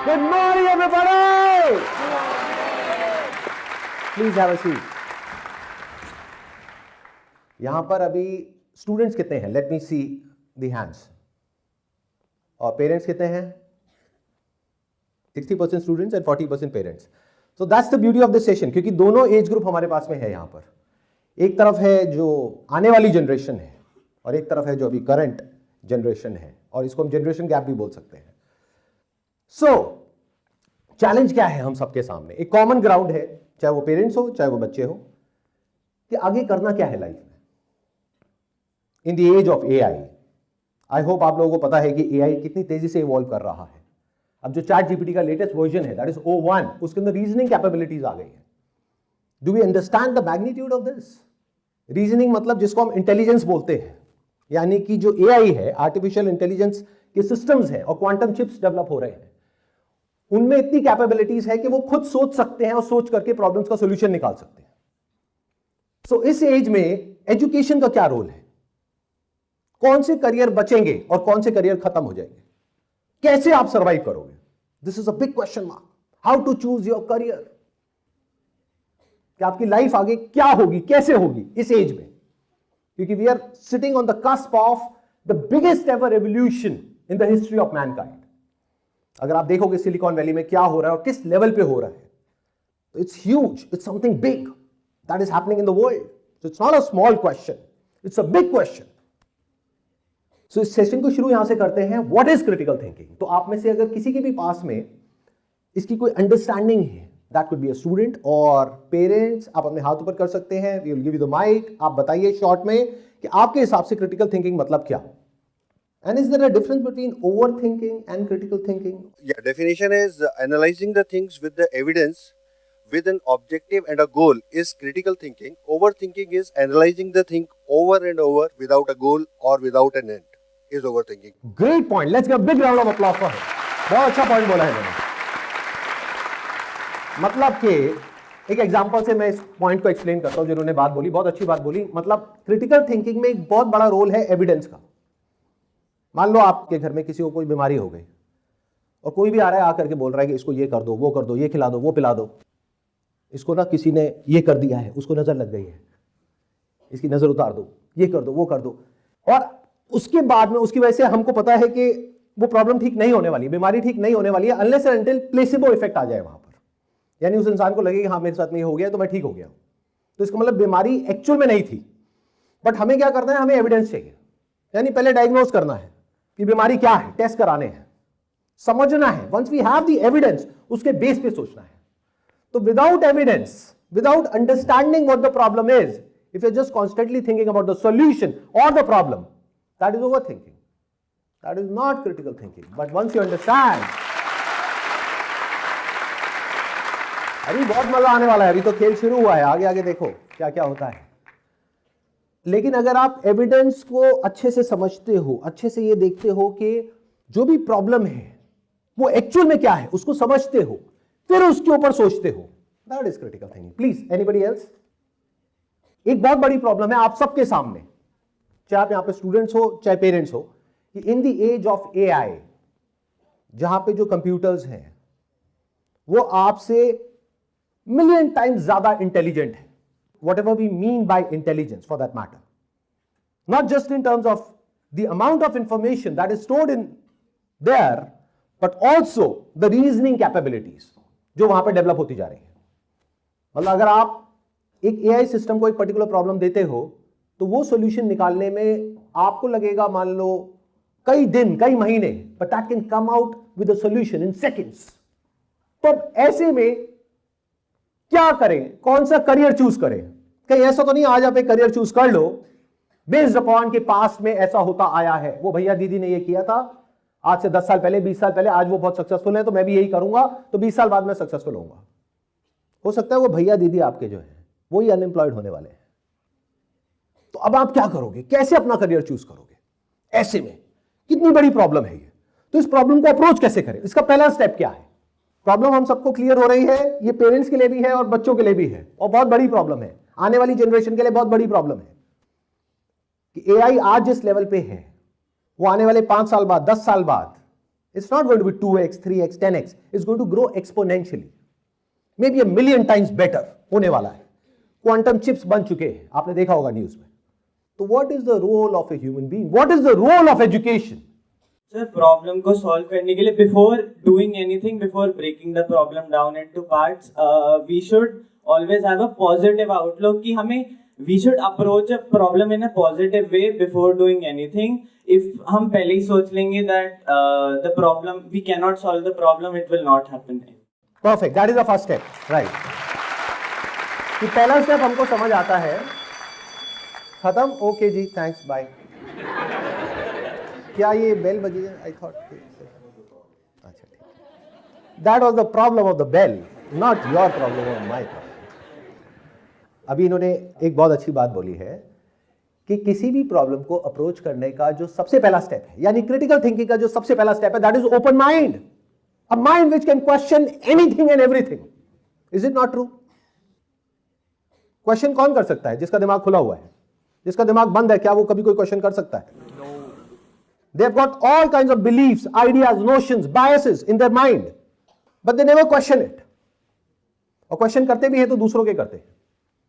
Good morning, everybody. Please have a seat. यहां पर अभी स्टूडेंट्स कितने हैं? Let me see the hands. और पेरेंट्स कितने हैं? 60% students and 40% parents. So that's the beauty of this session, क्योंकि दोनों एज ग्रुप हमारे पास में है. यहां पर एक तरफ है जो आने वाली जनरेशन है और एक तरफ है जो अभी करंट जनरेशन है, और इसको हम जनरेशन गैप भी बोल सकते हैं. सो चैलेंज क्या है हम सबके सामने? एक कॉमन ग्राउंड है, चाहे वो पेरेंट्स हो चाहे वो बच्चे हो, कि आगे करना क्या है लाइफ में in the age of AI. I hope आप लोगों को पता है कि एआई कितनी तेजी से इवॉल्व कर रहा है. अब जो चैट जीपीटी का लेटेस्ट वर्जन है, दैट इज O1, उसके अंदर रीजनिंग कैपेबिलिटीज आ गई है. Do we understand the magnitude of this? Reasoning मतलब जिसको हम इंटेलिजेंस बोलते हैं, यानी कि जो एआई है, आर्टिफिशियल इंटेलिजेंस के सिस्टम्स हैं और क्वांटम चिप्स डेवलप हो रहे हैं, उनमें इतनी कैपेबिलिटीज है कि वो खुद सोच सकते हैं और सोच करके प्रॉब्लम्स का सॉल्यूशन निकाल सकते हैं. सो इस एज में एजुकेशन का क्या रोल है? कौन से करियर बचेंगे और कौन से करियर खत्म हो जाएंगे? कैसे आप सर्वाइव करोगे? This is a big question mark. How to choose your career? कि आपकी लाइफ आगे क्या होगी, कैसे होगी इस एज में? क्योंकि we are sitting on the cusp of the biggest ever revolution in the history of mankind. अगर आप देखोगे सिलिकॉन वैली में क्या हो रहा है और किस लेवल पे हो रहा है, तो it's huge, it's something big that is happening in the world. So it's not a small question, it's a big question. So इस सेशन को शुरू यहां से करते हैं. What is critical thinking? तो आप में से अगर किसी के भी पास में इसकी कोई अंडरस्टैंडिंग है, that could be a student और पेरेंट्स, आप अपने हाथ ऊपर कर सकते हैं. We will give you the mic. आप बताइए शॉर्ट में कि आपके हिसाब से क्रिटिकल थिंकिंग मतलब क्या? And is there a difference between overthinking and critical thinking? Yeah, definition is analyzing the things with the evidence with an objective and a goal is critical thinking. Overthinking is analyzing the thing over and over without a goal or without an end is overthinking. Great point. Let's give a big round of applause for him. बहुत अच्छा point बोला है मैंने. मतलब कि एक example से मैं इस पॉइंट को एक्सप्लेन करता हूं. जिन्होंने बात बोली, बहुत अच्छी बात बोली. मतलब क्रिटिकल थिंकिंग में एक बहुत बड़ा रोल है एविडेंस का. मान लो आपके घर में किसी को कोई बीमारी हो गई और कोई भी आ रहा है आकर के बोल रहा है कि इसको ये कर दो, वो कर दो, ये खिला दो, वो पिला दो, इसको ना किसी ने ये कर दिया है, उसको नजर लग गई है, इसकी नजर उतार दो, ये कर दो, वो कर दो. और उसके बाद में उसकी वजह से हमको पता है कि वो प्रॉब्लम ठीक नहीं होने वाली, बीमारी ठीक नहीं होने वाली है, unless and until placebo effect आ जाए वहां पर. यानी उस इंसान को लगे कि हाँ मेरे साथ में ये हो गया तो मैं ठीक हो गया. तो इसका मतलब बीमारी एक्चुअल में नहीं थी. बट हमें क्या करना है? हमें एविडेंस चाहिए. यानी पहले डायग्नोज करना है कि बीमारी क्या है, टेस्ट कराने हैं, समझना है. Once we have the evidence, उसके बेस पे सोचना है. तो without evidence, without understanding what the problem is, if you just constantly thinking about the solution और the problem, that is overthinking. That is not critical thinking. But once you understand, अभी बहुत मजा आने वाला है. अभी तो खेल शुरू हुआ है, आगे आगे देखो क्या क्या होता है. लेकिन अगर आप एविडेंस को अच्छे से समझते हो, अच्छे से ये देखते हो कि जो भी प्रॉब्लम है वो एक्चुअल में क्या है, उसको समझते हो, फिर उसके ऊपर सोचते हो, that is critical thinking. Please anybody else? एक बहुत बड़ी प्रॉब्लम है आप सबके सामने, चाहे आप यहां पे स्टूडेंट्स हो चाहे पेरेंट्स हो, कि in the age of AI, जहां पे जो कंप्यूटर्स हैं वो आपसे मिलियन टाइम्स ज्यादा इंटेलिजेंट है. Whatever we mean by intelligence, for that matter, not just in terms of the amount of information that is stored in there, but also the reasoning capabilities जो वहां पे develop होती जा रही है. मतलब अगर आप एक एआई सिस्टम को एक पर्टिकुलर प्रॉब्लम देते हो तो वो सॉल्यूशन निकालने में आपको लगेगा मान लो कई दिन, कई महीने, but that can come out with a solution in seconds. तो अब ऐसे में क्या करें? कौन सा करियर चूज करें? कहीं ऐसा तो नहीं आज आप एक करियर चूज कर लो बेस्ड अपॉन के पास्ट में ऐसा होता आया है, वो भैया दीदी ने ये किया था आज से 10 साल पहले, 20 साल पहले, आज वो बहुत सक्सेसफुल है तो मैं भी यही करूंगा तो 20 साल बाद मैं सक्सेसफुल होऊंगा. हो सकता है वो भैया दीदी आपके जो है वो ही अनएम्प्लॉयड होने वाले हैं. तो अब आप क्या करोगे? कैसे अपना करियर चूज करोगे? ऐसे में कितनी बड़ी प्रॉब्लम है ये. तो इस प्रॉब्लम को अप्रोच कैसे करें? इसका पहला स्टेप क्या है? प्रॉब्लम हम सबको क्लियर हो रही है, ये पेरेंट्स के लिए भी है और बच्चों के लिए भी है, और बहुत बड़ी प्रॉब्लम है. आने वाली जनरेशन के लिए बहुत बड़ी प्रॉब्लम है कि एआई आज जिस लेवल पे है वो आने वाले 5 साल बाद, 10 साल बाद It's not going to be 2x, 3x, 10x. It's going to grow exponentially. Maybe 1,000,000 times better होने वाला है. Quantum chips बन चुके हैं, आपने देखा होगा न्यूज में. तो what is the role of a human being? What is the role of education? Sir problem को सॉल्व करने के लिए before doing anything, before breaking the problem down into parts, we should always have a positive outlook कि हमें we should approach a problem in a positive way before doing anything. If हम पहले ही सोच लेंगे that the problem we can not solve the problem, it will not happen. Perfect, that is the first step, right. कि पहला step हमको समझ आता है. खत्म, ओके जी, थैंक्स, बाय. क्या ये बेल बजी है? आई थॉट अच्छा ठीक. That was the problem of the bell, not your problem और माय प्रॉब्लम. अभी इन्होंने एक बहुत अच्छी बात बोली है कि किसी भी प्रॉब्लम को अप्रोच करने का जो सबसे पहला स्टेप है, यानी क्रिटिकल थिंकिंग का जो सबसे पहला स्टेप है, that is open mind. A mind which can question anything and everything. Is it not true? Question कौन कर सकता है? जिसका दिमाग खुला हुआ है. जिसका दिमाग बंद है, क्या वो कभी कोई क्वेश्चन कर सकता है? They have got all kinds of beliefs, ideas, notions, biases in their mind, but they never question it. और क्वेश्चन करते भी हैं तो दूसरों के करते हैं.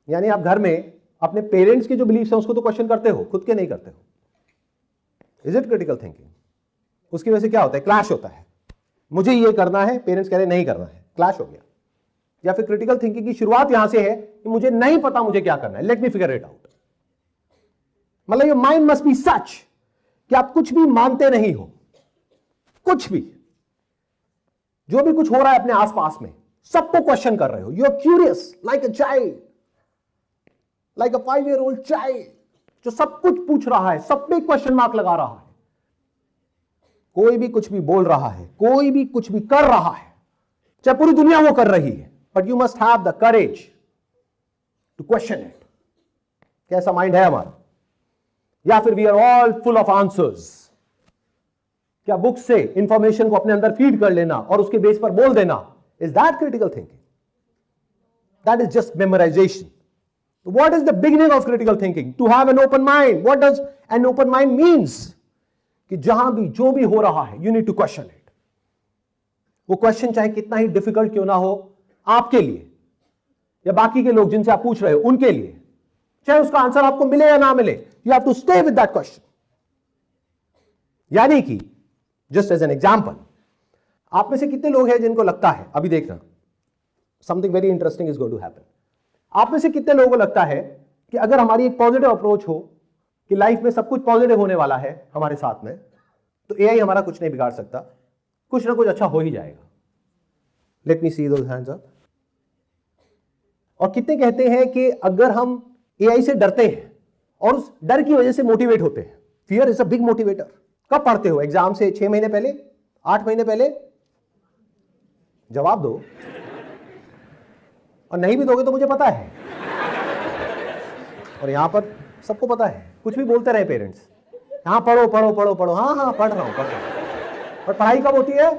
यानी आप घर में अपने पेरेंट्स के जो बिलीफ्स हैं उसको तो क्वेश्चन करते हो, खुद के नहीं करते हो. Is it critical thinking? उसकी वजह से क्या होता है? क्लैश होता है. मुझे ये करना है, पेरेंट्स कह रहे नहीं करना है, क्लैश हो गया. या फिर क्रिटिकल थिंकिंग की शुरुआत यहां से है कि मुझे नहीं पता मुझे क्या करना है, let me figure it out. मतलब योर माइंड मस्ट बी सच कि आप कुछ भी मानते नहीं हो. कुछ भी, जो भी कुछ हो रहा है अपने आसपास में, सबको क्वेश्चन कर रहे हो. You are curious like a चाइल्ड, लाइक अ 5-year-old चाइल्ड, जो सब कुछ पूछ रहा है, सब पे क्वेश्चन मार्क लगा रहा है. कोई भी कुछ भी बोल रहा है, कोई भी कुछ भी कर रहा है, चाहे पूरी दुनिया वो कर रही है, but you must have the courage to question it. कैसा माइंड है हमारा? या फिर we are all full of answers. क्या बुक से इंफॉर्मेशन को अपने अंदर फीड कर लेना और उसके बेस पर बोल देना, is that critical thinking? That is just memorization. What is the beginning of critical thinking? To have an open mind. What does an open mind means? कि जहां भी जो भी हो रहा है, you need to question it. वो question चाहे कितना ही डिफिकल्ट क्यों ना हो आपके लिए या बाकी के लोग जिनसे आप पूछ रहे हो उनके लिए, चाहे उसका आंसर आपको मिले या ना मिले, you have to stay with that question. यानी कि जस्ट एज एन एग्जांपल, आप में से कितने लोग हैं जिनको लगता है, अभी देखना, something very interesting is going to happen. आप में से कितने लोगों को लगता है कि अगर हमारी एक पॉजिटिव अप्रोच हो कि लाइफ में सब कुछ पॉजिटिव होने वाला है हमारे साथ में, तो एआई हमारा कुछ नहीं बिगाड़ सकता, कुछ ना कुछ अच्छा हो ही जाएगा? Let me C those hands up. और कितने कहते हैं कि अगर हम एआई से डरते हैं और उस डर की वजह से मोटिवेट होते हैं? Fear is a big motivator. कब पढ़ते हो? एग्जाम से 6 महीने पहले, 8 महीने पहले? जवाब दो. और नहीं भी दोगे तो मुझे पता है, और यहां पर सबको पता है. कुछ भी बोलते रहे पेरेंट्स, हाँ पढ़ो पढ़ो पढ़ो पढ़ो, हाँ हाँ पढ़ रहा हूं. और पढ़ाई कब होती है?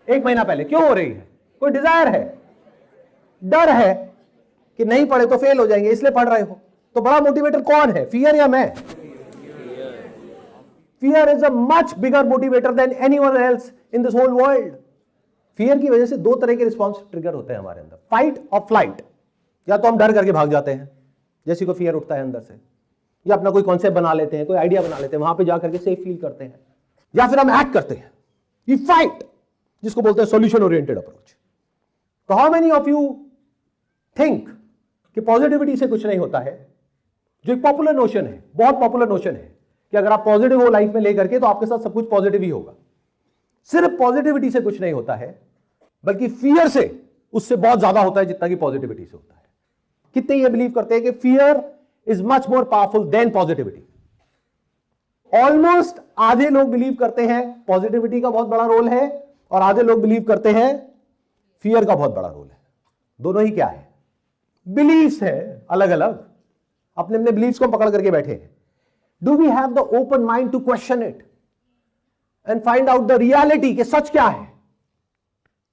1 महीना पहले. क्यों हो रही है? कोई डिजायर है, डर है कि नहीं पढ़े तो फेल हो जाएंगे, इसलिए पढ़ रहे हो. तो बड़ा मोटिवेटर कौन है, फियर या मैं? Fear is a much bigger motivator than anyone else in this whole world. Fear की वजह से 2 तरह के रिस्पॉन्स ट्रिगर होते हैं हमारे अंदर, फाइट और फ्लाइट. या तो हम डर करके भाग जाते हैं, जैसे को फियर उठता है अंदर से, या अपना कोई कॉन्सेप्ट बना लेते हैं, कोई आइडिया बना लेते हैं, वहां पे जाकर के सेफ फील करते हैं, या फिर हम एक्ट करते हैं. ये फाइट, जिसको बोलते हैं सॉल्यूशन ओरिएंटेड अप्रोच. तो how many of you think कि पॉजिटिविटी से कुछ नहीं होता है? जो एक पॉपुलर नोशन है, बहुत पॉपुलर नोशन है कि अगर आप पॉजिटिव हो लाइफ में लेकर के तो आपके साथ सब कुछ पॉजिटिव ही होगा. सिर्फ पॉजिटिविटी से कुछ नहीं होता है, बल्कि फियर से उससे बहुत ज्यादा होता है जितना कि पॉजिटिविटी से होता है. कितने ये बिलीव करते हैं कि fear is much more powerful than positivity? Almost आधे लोग बिलीव करते हैं पॉजिटिविटी का बहुत बड़ा रोल है, और आधे लोग बिलीव करते हैं फियर का बहुत बड़ा रोल है. दोनों ही क्या है? बिलीव्स है, अलग अलग. अपने अपने बिलीव्स को पकड़ करके बैठे हैं. Do we have the open mind to question it and find out the reality कि सच क्या है?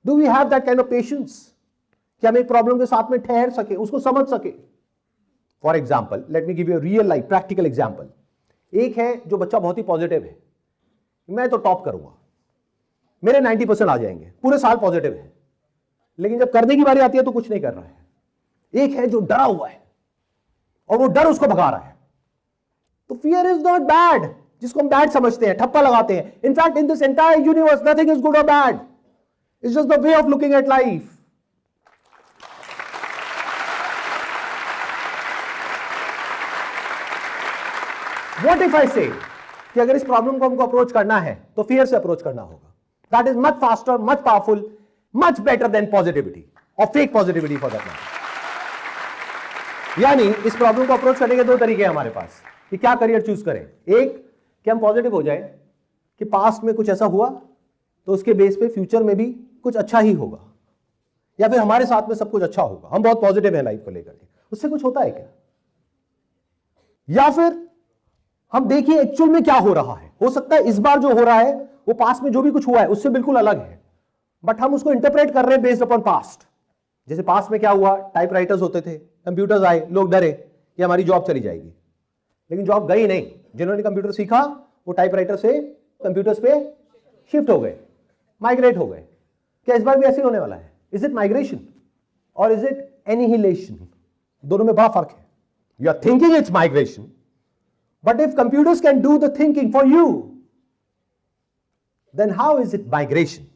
Do we have that kind of patience कि हम एक प्रॉब्लम के साथ में ठहर सके, उसको समझ सके? For example, let me give you real life practical example. एक है जो बच्चा बहुत ही पॉजिटिव है, मैं तो टॉप करूंगा, मेरे 90% आ जाएंगे, पूरे साल पॉजिटिव है, लेकिन जब करने की बारी आती है तो कुछ नहीं कर रहा है। एक है जो डरा हुआ है और वो डर उसको भगा रहा है। तो फियर इज नॉट बैड, जिसको हम बैड समझते हैं, ठप्पा लगाते हैं। In fact in this entire universe nothing is good और bad, it's just the way of looking at life. What if I say कि अगर इस प्रॉब्लम को हमको अप्रोच करना है तो फियर से अप्रोच करना होगा। That is much faster, much powerful, much better than positivity और fake positivity for that matter. यानी इस प्रॉब्लम को अप्रोच करने के दो तरीके हैं हमारे पास कि क्या करियर चूज करें। एक कि हम पॉजिटिव हो जाए कि पास्ट में कुछ ऐसा हुआ तो उसके बेस पे फ्यूचर में भी कुछ अच्छा ही होगा, या फिर हमारे साथ में सब कुछ अच्छा होगा, हम बहुत पॉजिटिव हैं लाइफ को लेकर के, उससे कुछ होता है क्या। या फिर हम देखिए एक्चुअल में क्या हो रहा है। हो सकता है इस बार जो हो रहा है वो पास्ट में जो भी कुछ हुआ है उससे बिल्कुल अलग है, बट हम उसको इंटरप्रेट कर रहे हैं बेस्ड अपॉन पास्ट। जैसे पास्ट में क्या हुआ, टाइपराइटर्स होते थे, कंप्यूटर्स आए, लोग डरे कि हमारी जॉब चली जाएगी, लेकिन जॉब गई नहीं। जिन्होंने कंप्यूटर सीखा वो टाइपराइटर से कंप्यूटर्स पे शिफ्ट हो गए, माइग्रेट हो गए। क्या इस बार भी ऐसे होने वाला है? इज इट माइग्रेशन और इज इट एनिहिलेशन? दोनों में बड़ा फर्क है। You are thinking it's migration, but if computers can do the thinking for you, then how is it migration?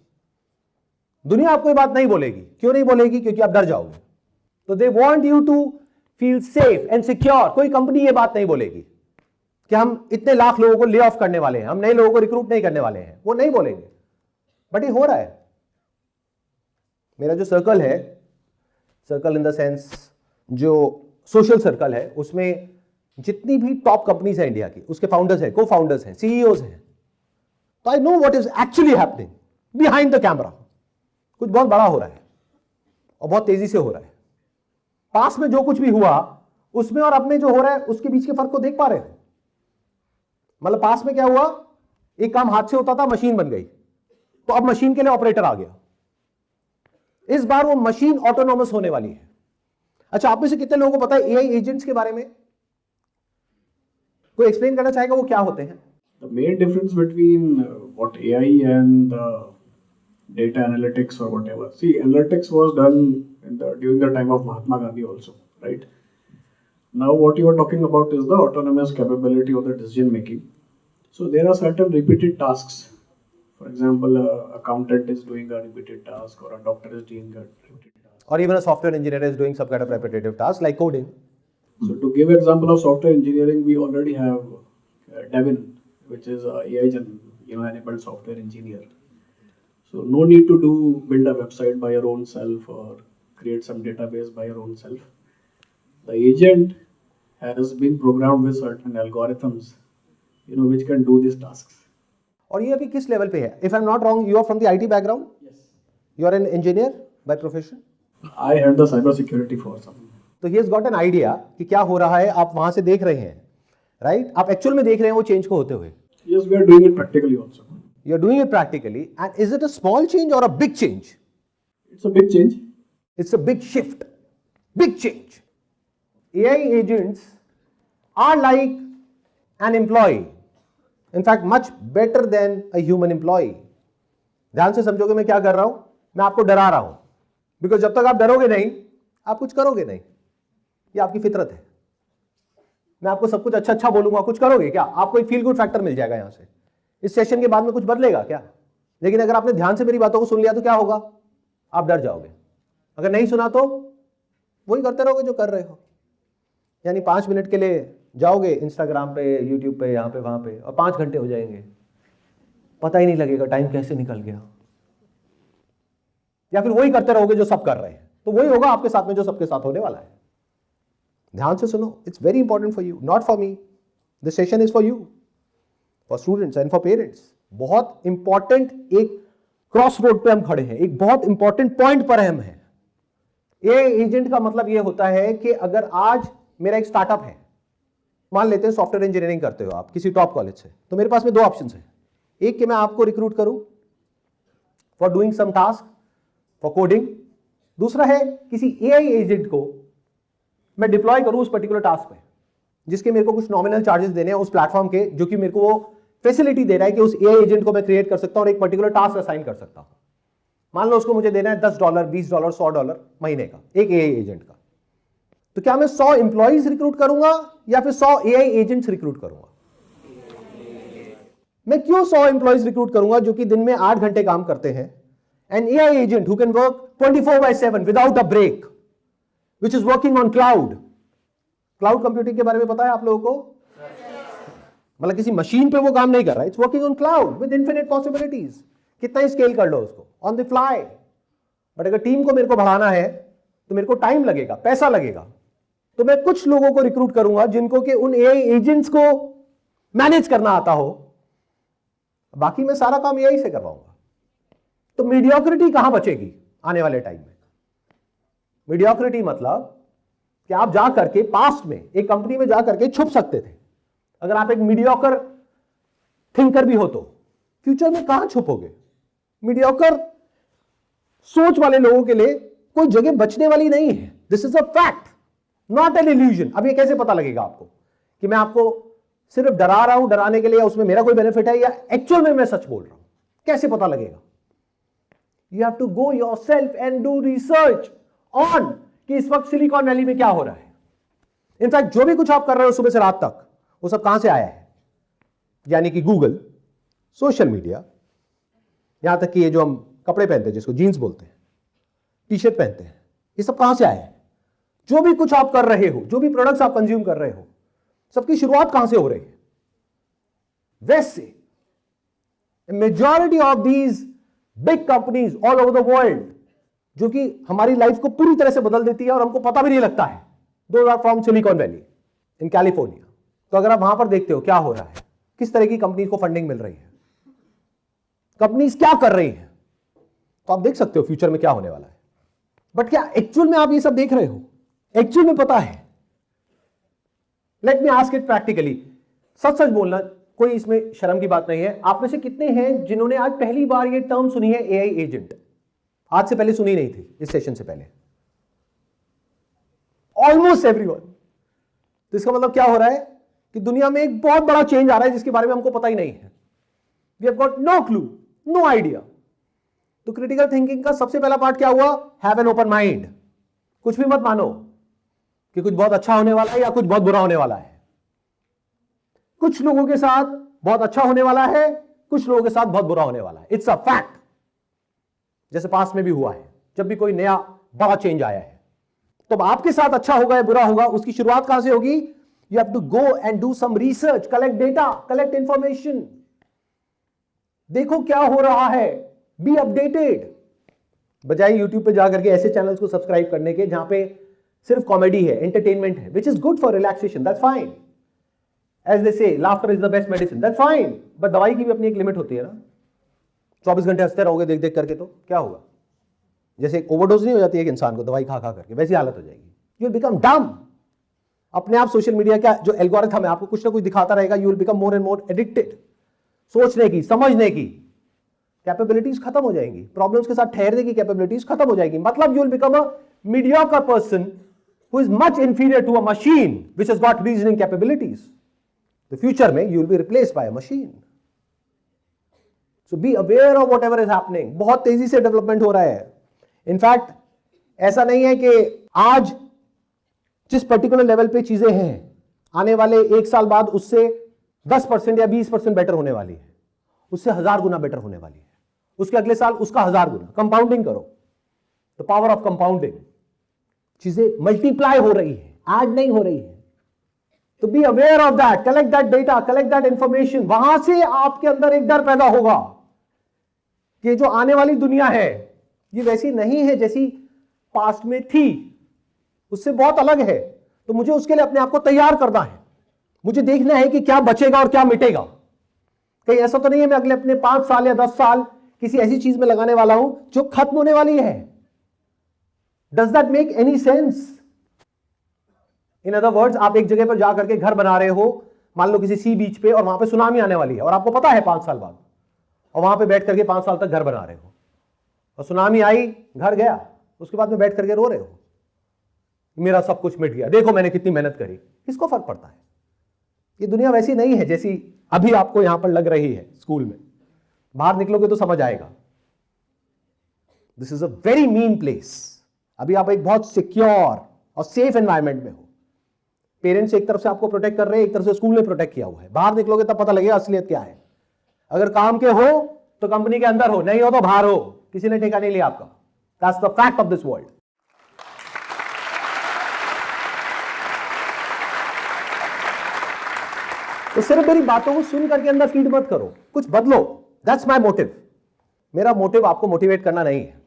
दुनिया आपको ये बात नहीं बोलेगी। क्यों नहीं बोलेगी? क्योंकि आप डर जाओगे। तो they want you to feel safe and secure। कोई कंपनी ये बात नहीं बोलेगी कि हम इतने लाख लोगों को ले ऑफ करने वाले हैं, हम नए लोगों को रिक्रूट नहीं करने वाले हैं, वो नहीं बोलेंगे, बट ये हो रहा है। मेरा जो सर्कल है, सर्कल इन द सेंस जो सोशल सर्कल है, उसमें जितनी भी टॉप कंपनीज है इंडिया की, उसके फाउंडर्स हैं, को फाउंडर्स हैं, सीईओज हैं। तो I know what is actually happening behind the camera. कुछ बहुत बड़ा हो रहा है और बहुत तेजी से हो रहा है। पास में जो कुछ भी हुआ उसमें और अब में जो हो रहा है उसके बीच के फर्क को देख पा रहे हो? मतलब पास में क्या हुआ, एक काम हाथ से होता था, मशीन बन गई, तो अब मशीन के लिए ऑपरेटर आ गया। इस बार वो मशीन ऑटोनोमस होने वाली है। अच्छा, आप में से कितने लोगों को पता है एआई एजेंट्स के बारे में? कोई एक्सप्लेन करना चाहेगा वो क्या होते हैं? The main difference between what AI and data analytics or whatever. See, analytics was done during the time of Mahatma Gandhi also, right? Now what you are talking about is the autonomous capability of the decision making. So there are certain repeated tasks. For example, an accountant is doing a repeated task, or a doctor is doing a repeated task. Or even a software engineer is doing some kind of repetitive task like coding. So to give example of software engineering, we already have Devin, which is a AI enabled software engineer. So no need to build a website by your own self or create some database by your own self. The agent has been programmed with certain algorithms, which can do these tasks. और ये अभी किस level पे है? If I'm not wrong, you are from the IT background? Yes. You are an engineer by profession? I had the cyber security for some. तो he has got an idea कि क्या हो रहा है, आप वहां से देख रहे हैं, राइट? आप एक्चुअल में देख रहे हैं वो चेंज को होते हुए। Yes, we are doing it practically also. You are doing it practically, and is it a small change or a big change? It's a big change. It's a big shift, big change. AI agents are like an employee, in fact much better than a human employee. ध्यान से समझोगे मैं क्या कर रहा हूं? मैं आपको डरा रहा हूं, बिकॉज जब तक आप डरोगे नहीं आप कुछ करोगे नहीं। ये आपकी फितरत है। मैं आपको सब कुछ अच्छा अच्छा बोलूंगा, कुछ करोगे क्या? आपको एक फील गुड फैक्टर मिल जाएगा यहां से। इस सेशन के बाद में कुछ बदलेगा क्या? लेकिन अगर आपने ध्यान से मेरी बातों को सुन लिया तो क्या होगा? आप डर जाओगे। अगर नहीं सुना तो वही करते रहोगे जो कर रहे हो। यानी 5 मिनट के लिए जाओगे इंस्टाग्राम पे, यूट्यूब पे, यहां पे वहां पे, और 5 घंटे हो जाएंगे, पता ही नहीं लगेगा टाइम कैसे निकल गया। या फिर वही करते रहोगे जो सब कर रहे हैं, तो वही होगा आपके साथ में जो सबके साथ होने वाला है। ध्यान से सुनो, it's very important for you, not for me. This session is for you, for students and for parents. बहुत इंपॉर्टेंट एक क्रॉस रोड पे हम खड़े हैं, एक बहुत इंपॉर्टेंट पॉइंट पर हम हैं। एआई एजेंट का मतलब यह होता है कि अगर आज मेरा एक स्टार्टअप है, मान लेते हैं सॉफ्टवेयर इंजीनियरिंग करते हो आप किसी टॉप कॉलेज से, तो मेरे पास में 2 ऑप्शंस हैं। एक कि मैं आपको रिक्रूट करूं for doing some task, for coding. दूसरा है किसी एआई एजेंट को मैं डिप्लॉय करूं उस पर्टिकुलर टास्क पे, जिसके मेरे को कुछ नॉमिनल चार्जेस देने हैं उस प्लेटफॉर्म के, जो कि मेरे को वो फैसिलिटी दे रहा है कि उस एआई एजेंट को मैं क्रिएट कर सकता हूं और एक पर्टिकुलर टास्क असाइन कर सकता हूं। मान लो उसको मुझे देना है $10, $20, $100 महीने का एक एआई एजेंट का। तो क्या मैं 100 एम्प्लॉइज रिक्रूट करूंगा या फिर 100 एआई एजेंट्स रिक्रूट करूंगा? मैं क्यों 100 एम्प्लॉइज रिक्रूट करूंगा जो कि दिन में 8 घंटे काम करते हैं? An AI agent who can work 24/7 without a break, which is working on cloud. Cloud computing के बारे में पता है आप लोगों को? मतलब किसी मशीन पे वो काम नहीं कर रहा है, it's working on cloud with infinite possibilities. कितना ही स्केल कर लो उसको ऑन द फ्लाई। बट अगर टीम को मेरे को बढ़ाना है तो मेरे को टाइम लगेगा, पैसा लगेगा, तो मैं कुछ लोगों को रिक्रूट करूंगा जिनको कि उन एआई एजेंट्स को मैनेज करना आता हो, बाकी मैं सारा काम एआई से करवाऊंगा। तो मीडियोक्रिटी कहां बचेगी आने वाले टाइम में? मीडियोक्रिटी मतलब कि आप जा करके पास्ट में एक कंपनी में जा करके छुप सकते थे। अगर आप एक मीडियोकर थिंकर भी हो तो फ्यूचर में कहां छुपोगे? मीडियोकर सोच वाले लोगों के लिए कोई जगह बचने वाली नहीं है। This is a fact, not an illusion. अब ये कैसे पता लगेगा आपको कि मैं आपको सिर्फ डरा रहा हूं, डराने के लिए, या उसमें मेरा कोई बेनिफिट है, या एक्चुअल में मैं सच बोल रहा हूं? कैसे पता लगेगा? You have to go yourself and do research on कि इस वक्त सिलिकॉन वैली में क्या हो रहा है। इनफैक्ट जो भी कुछ आप कर रहे हो सुबह से रात तक, वो सब कहां से आया है? यानी कि गूगल, सोशल मीडिया, यहां तक कि ये जो हम कपड़े पहनते हैं जिसको जीन्स बोलते हैं, टी शर्ट पहनते हैं, ये सब कहां से आया है? जो भी कुछ आप कर रहे हो, जो भी प्रोडक्ट्स आप कंज्यूम कर रहे हो, सबकी शुरुआत कहां से हो रही है? वेस्ट से। Majority of these big companies all over the world, जो कि हमारी लाइफ को पूरी तरह से बदल देती है और हमको पता भी नहीं लगता है, those are from Silicon Valley in California. तो अगर आप वहां पर देखते हो क्या हो रहा है, किस तरह की कंपनी को फंडिंग मिल रही है, कंपनीज क्या कर रही है, तो आप देख सकते हो फ्यूचर में क्या होने वाला है। बट क्या एक्चुअल में आप ये सब देख रहे हो? एक्चुअल में पता है? Let me ask it practically. सच सच बोलना, कोई इसमें शर्म की बात नहीं है। आप में से कितने हैं जिन्होंने आज पहली बार ये टर्म सुनी है, एआई एजेंट? आज से पहले सुनी नहीं थी, इस सेशन से पहले। Almost everyone. तो इसका मतलब क्या हो रहा है कि दुनिया में एक बहुत बड़ा चेंज आ रहा है जिसके बारे में हमको पता ही नहीं है। We have got no clue, no idea. तो क्रिटिकल थिंकिंग का सबसे पहला पार्ट क्या हुआ? Have an open mind. कुछ भी मत मानो कि कुछ बहुत अच्छा होने वाला है या कुछ बहुत बुरा होने वाला है। कुछ लोगों के साथ बहुत अच्छा होने वाला है, कुछ लोगों के साथ बहुत बुरा होने वाला है। It's a fact. जैसे पास्ट में भी हुआ है, जब भी कोई नया बड़ा चेंज आया है, तो अब आपके साथ अच्छा होगा या बुरा होगा, उसकी शुरुआत कहां से होगी? You have to go and do some research, collect data, collect information. देखो क्या हो रहा है, बी अपडेटेड। बजाय यूट्यूब पे जाकर के ऐसे चैनल्स को सब्सक्राइब करने के जहां पे सिर्फ कॉमेडी है, एंटरटेनमेंट है, which is good for relaxation, that's fine. As they say laughter is the best medicine, that's fine. But दवाई की भी अपनी एक लिमिट होती है ना। 24 घंटे हंसते रहोगे देख देख करके तो क्या होगा? जैसे एक ओवरडोज नहीं हो जाती है एक इंसान को दवाई खा खा करके, वैसी हालत हो जाएगी। यू विल बिकम डम। अपने आप सोशल मीडिया का जो एल्गोरिथम है आपको कुछ ना कुछ दिखाता रहेगा। You will become more and more addicted. सोचने की, समझने की कैपेबिलिटीज खत्म हो जाएंगी, प्रॉब्लम्स के साथ ठहरने की कैपेबिलिटीज खत्म हो जाएगी। मतलब you will become a mediocre person who is much inferior to a machine which has got reasoning capabilities. The future में you will be replaced by a machine. So be aware of whatever is happening. बहुत तेजी से development हो रहा है। In fact ऐसा नहीं है कि आज जिस पर्टिकुलर लेवल पे चीजें हैं, आने वाले 1 साल बाद उससे 10% या 20% बेटर होने वाली है, उससे 1000 गुना बेटर होने वाली है, उसके अगले साल उसका 1000 गुना। कंपाउंडिंग करो, द पावर ऑफ कंपाउंडिंग। चीजें मल्टीप्लाई हो रही है, ऐड नहीं हो रही है। तो B aware of that, collect that data, collect that information. वहां से आपके अंदर एक डर पैदा होगा कि जो आने वाली दुनिया है ये वैसी नहीं है जैसी पास्ट में थी, उससे बहुत अलग है। तो मुझे उसके लिए अपने आप को तैयार करना है। मुझे देखना है कि क्या बचेगा और क्या मिटेगा। कहीं ऐसा तो नहीं है मैं अगले अपने 5 साल या 10 साल किसी ऐसी चीज में लगाने वाला हूं जो खत्म होने वाली है। Does that make any sense? In other words, आप एक जगह पर जाकर के घर बना रहे हो, मान लो किसी सी बीच पे, और वहां पे सुनामी आने वाली है और आपको पता है 5 साल बाद, और वहां पे बैठ करके 5 साल तक घर बना रहे हो, और सुनामी आई, घर गया, उसके बाद में बैठ करके रो रहे हो, मेरा सब कुछ मिट गया, देखो मैंने कितनी मेहनत करी। किसको फर्क पड़ता है? ये दुनिया वैसी नहीं है जैसी अभी आपको यहां पर लग रही है स्कूल में, बाहर निकलोगे तो समझ आएगा this is a very mean place. अभी आप एक बहुत सिक्योर और सेफ एनवायरमेंट में हो, पेरेंट्स एक तरफ से आपको प्रोटेक्ट कर रहे हैं, एक तरफ से स्कूल ने प्रोटेक्ट किया हुआ है। बाहर निकलोगे तब पता लगेगा असलियत क्या है। अगर काम के हो तो कंपनी के अंदर हो, नहीं हो तो बाहर हो, किसी ने ठेका नहीं लिया आपका। That's the fact of this world. तो सिर्फ मेरी बातों को सुन करके अंदर फीड मत करो, कुछ बदलो। That's my motive. मेरा मोटिव आपको मोटिवेट करना नहीं है।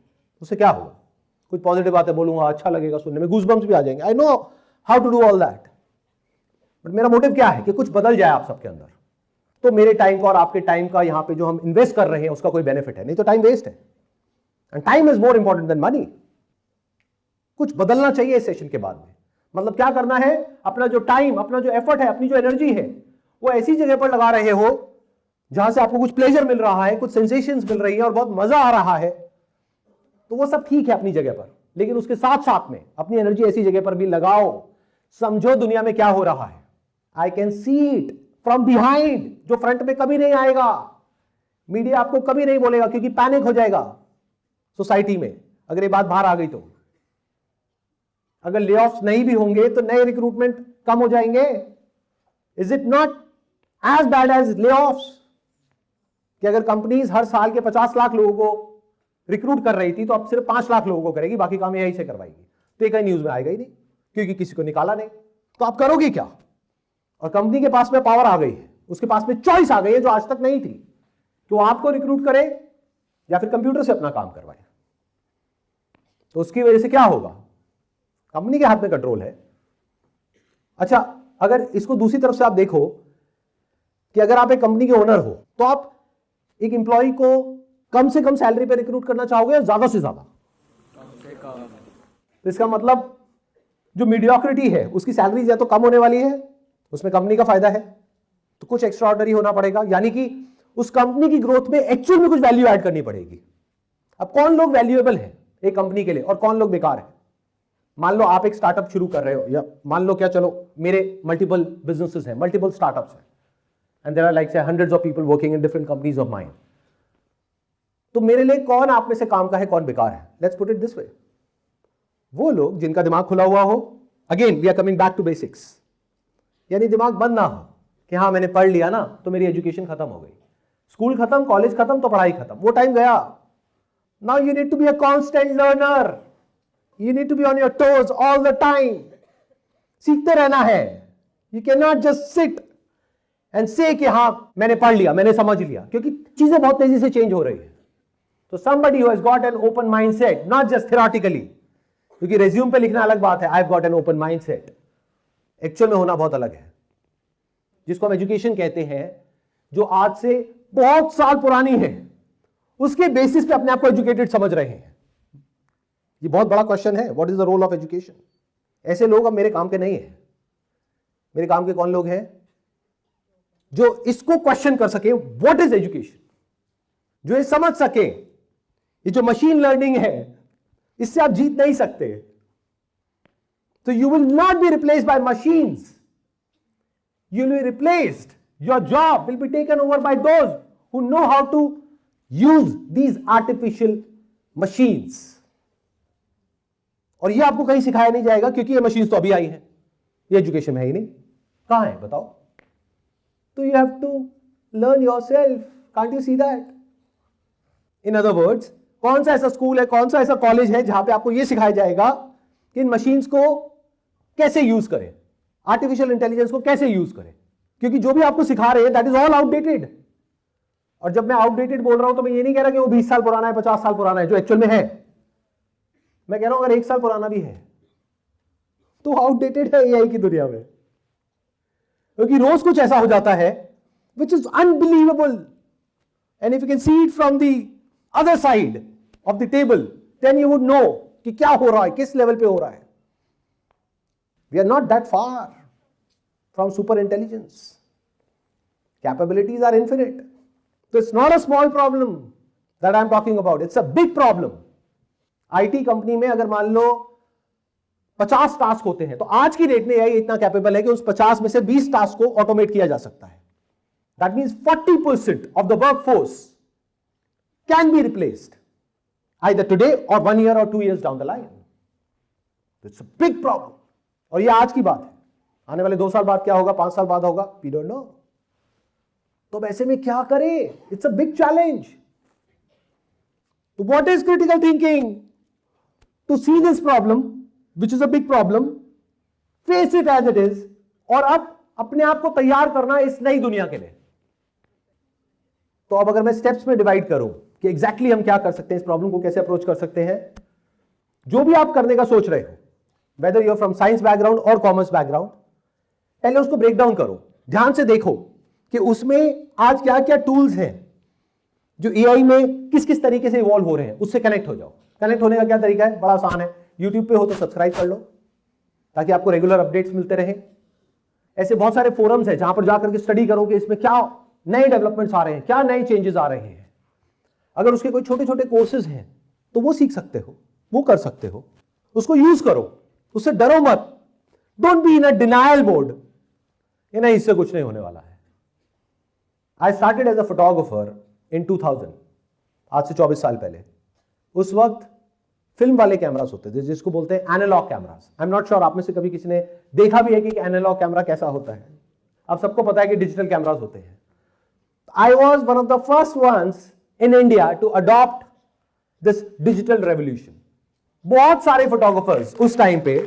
उससे क्या होगा, कुछ पॉजिटिव बातें बोलूंगा, अच्छा लगेगा सुनने में, गूज़बम्प्स भी आ जाएंगे, I know how to do all that, but मेरा मोटिव क्या है कि कुछ बदल जाए आप सबके अंदर। तो मेरे टाइम का और आपके टाइम का यहां पे जो हम इन्वेस्ट कर रहे हैं उसका कोई बेनिफिट है, नहीं तो टाइम वेस्ट है। And time is more important than money. कुछ बदलना चाहिए इस सेशन के बाद में। मतलब क्या करना है, अपना जो टाइम, अपना जो एफर्ट है, अपनी जो एनर्जी है, वो ऐसी जगह पर लगा रहे हो जहां से आपको कुछ प्लेजर मिल रहा है, कुछ सेंसेशंस मिल रही है और बहुत मजा आ रहा है। तो वो सब ठीक है अपनी जगह पर, लेकिन उसके साथ साथ में अपनी एनर्जी ऐसी जगह पर भी लगाओ, समझो दुनिया में क्या हो रहा है। I can see it from behind, जो फ्रंट में कभी नहीं आएगा। मीडिया आपको कभी नहीं बोलेगा क्योंकि पैनिक हो जाएगा सोसाइटी में अगर ये बात बाहर आ गई तो। अगर ले ऑफ्स नहीं भी होंगे तो नए रिक्रूटमेंट कम हो जाएंगे। Is it not as bad as layoffs? कि अगर कंपनीज हर साल के 50 लाख लोगों को रिक्रूट कर रही थी तो अब सिर्फ 5 लाख लोगों को करेगी, बाकी काम यही से करवाएगी, तो ये कहीं न्यूज में आएगा ही नहीं क्योंकि किसी को निकाला नहीं। तो आप करोगे क्या? और कंपनी के पास में पावर आ गई है, उसके पास में चॉइस आ गई है जो आज तक नहीं थी, कि वो आपको रिक्रूट करे या फिर कंप्यूटर से अपना काम करवाए। तो उसकी वजह से क्या होगा, कंपनी के हाथ में कंट्रोल है। अच्छा, अगर इसको दूसरी तरफ से आप देखो कि अगर आप एक कंपनी के ओनर हो तो आप एक एम्प्लॉय को कम से कम सैलरी पे रिक्रूट करना चाहोगे या ज्यादा से ज्यादा? तो इसका मतलब जो मीडियोक्रिटी है उसकी सैलरी या तो कम होने वाली है, उसमें कंपनी का फायदा है, तो कुछ एक्स्ट्रा ऑर्डिनरी होना पड़ेगा, यानी कि उस कंपनी की ग्रोथ में एक्चुअल में कुछ वैल्यू ऐड करनी पड़ेगी। अब कौन लोग वैल्यूएबल है एक कंपनी के लिए और कौन लोग बेकार है? मान लो आप एक स्टार्टअप शुरू कर रहे हो, या मान लो क्या, चलो मेरे मल्टीपल बिजनेसेस हैं, मल्टीपल स्टार्टअप्स हैं, एंड देयर आर लाइक से hundreds of people working in different companies of mine. तो मेरे लिए कौन आप में से काम का है, कौन बेकार है? Let's put it this way, वो लोग जिनका दिमाग खुला हुआ हो, again we are coming back to basics, यानी दिमाग बंद ना हो कि हाँ मैंने पढ़ लिया ना तो मेरी एजुकेशन खत्म हो गई, स्कूल खत्म, कॉलेज खत्म तो पढ़ाई खत्म, वो टाइम गया। Now you need to be a constant learner, you need to be on your toes all the time, सीखते रहना है। You can not just sit and say कि हाँ मैंने पढ़ लिया, मैंने समझ लिया, क्योंकि चीजें बहुत तेजी से चेंज हो रही है। तो somebody who has got an open mindset, not just theoretically, क्योंकि रेज्यूम पे लिखना अलग बात है, I've got an open mindset, actual में होना बहुत अलग है, जिसको हम एजुकेशन कहते हैं, जो आज से बहुत साल पुरानी है, उसके बेसिस पे अपने आप को एजुकेटेड समझ रहे हैं। ये बहुत बड़ा क्वेश्चन है, what is the role of education? ऐसे लोग अब मेरे काम के नहीं है। मेरे काम के कौन लोग हैं? जो इसको क्वेश्चन कर सके, व्हाट इज एजुकेशन, जो ये समझ सके ये जो मशीन लर्निंग है इससे आप जीत नहीं सकते। तो you will not be replaced bye machines, you will be replaced, your job will be taken over by those who know how to use these artificial machines. और ये आपको कहीं सिखाया नहीं जाएगा क्योंकि ये मशीन्स तो अभी आई हैं, ये एजुकेशन में है ही नहीं। कहां है बताओ? तो you have to learn yourself, can't you see that? In other words, कौन सा ऐसा स्कूल है, कौन सा ऐसा कॉलेज है जहां पे आपको ये सिखाया जाएगा कि इन मशीन्स को कैसे यूज करें, आर्टिफिशियल इंटेलिजेंस को कैसे यूज करें? क्योंकि जो भी आपको सिखा रहे हैं दैट इज ऑल आउटडेटेड। और जब मैं आउटडेटेड बोल रहा हूं तो मैं ये नहीं कह रहा कि वो 20 साल पुराना है, 50 साल पुराना है, जो एक्चुअल में है। मैं कह रहा हूं अगर 1 साल पुराना भी है तो आउटडेटेड है एआई की दुनिया में, क्योंकि रोज कुछ ऐसा हो जाता है which is unbelievable. And if you can see it from the other side of the table then you would know कि क्या हो रहा है, किस लेवल पे हो रहा है। We are not that far from super intelligence. Capabilities are infinite. So it's not a small problem that I'm talking about. It's a big problem. IT company में अगर मान लो 50 टास्क होते हैं तो आज की डेट में यही इतना कैपेबल है कि उस 50 में से 20 टास्क को ऑटोमेट किया जा सकता है। That means 40% of the workforce can be replaced either today or 1 year or 2 years down the line. It's a big problem. और ये आज की बात है, आने वाले 2 साल बाद क्या होगा, 5 साल बाद होगा, we don't know. तो ऐसे में क्या करें? It's a big challenge. So what is critical thinking? To see this problem, which is a big problem, face it as it is, और अब अपने आप को तैयार करना इस नई दुनिया के लिए. तो अब अगर मैं स्टेप्स में डिवाइड करूं कि एग्जैक्टली हम क्या कर सकते हैं, इस प्रॉब्लम को कैसे अप्रोच कर सकते हैं, जो भी आप करने का सोच रहे हो, whether you are from science background और कॉमर्स बैकग्राउंड, पहले उसको ब्रेक डाउन करो, ध्यान से देखो कि उसमें आज क्या क्या टूल्स हैं जो एआई में किस किस तरीके से इवॉल्व हो रहे हैं, उससे कनेक्ट हो जाओ. कनेक्ट होने का क्या तरीका है? बड़ा आसान है. यूट्यूब पे हो तो सब्सक्राइब कर लो ताकि आपको रेगुलर अपडेट्स मिलते रहे. ऐसे बहुत सारे फोरम्स हैं जहां पर जाकर के स्टडी करो कि इसमें क्या नए डेवलपमेंट्स आ रहे हैं, क्या नए चेंजेस आ रहे हैं. अगर उसके कोई छोटे छोटे कोर्सेज हैं तो वो सीख सकते हो, वो कर सकते हो, उसको यूज करो, उससे डरो मत. Don't be in a denial mode. ये नहीं, इससे कुछ नहीं होने वाला है. I started as a photographer in 2000, आज से 24 साल पहले. उस वक्त फिल्म वाले कैमरास होते थे जिसको बोलते हैं analogue cameras. I am not sure आप में से कभी किसी ने देखा भी है कि एनालॉग कैमरा कैसा होता है. अब सबको पता है कि डिजिटल कैमरास होते हैं. I was one of the first ones in India to adopt this digital revolution. बहुत सारे फोटोग्राफर्स उस टाइम पे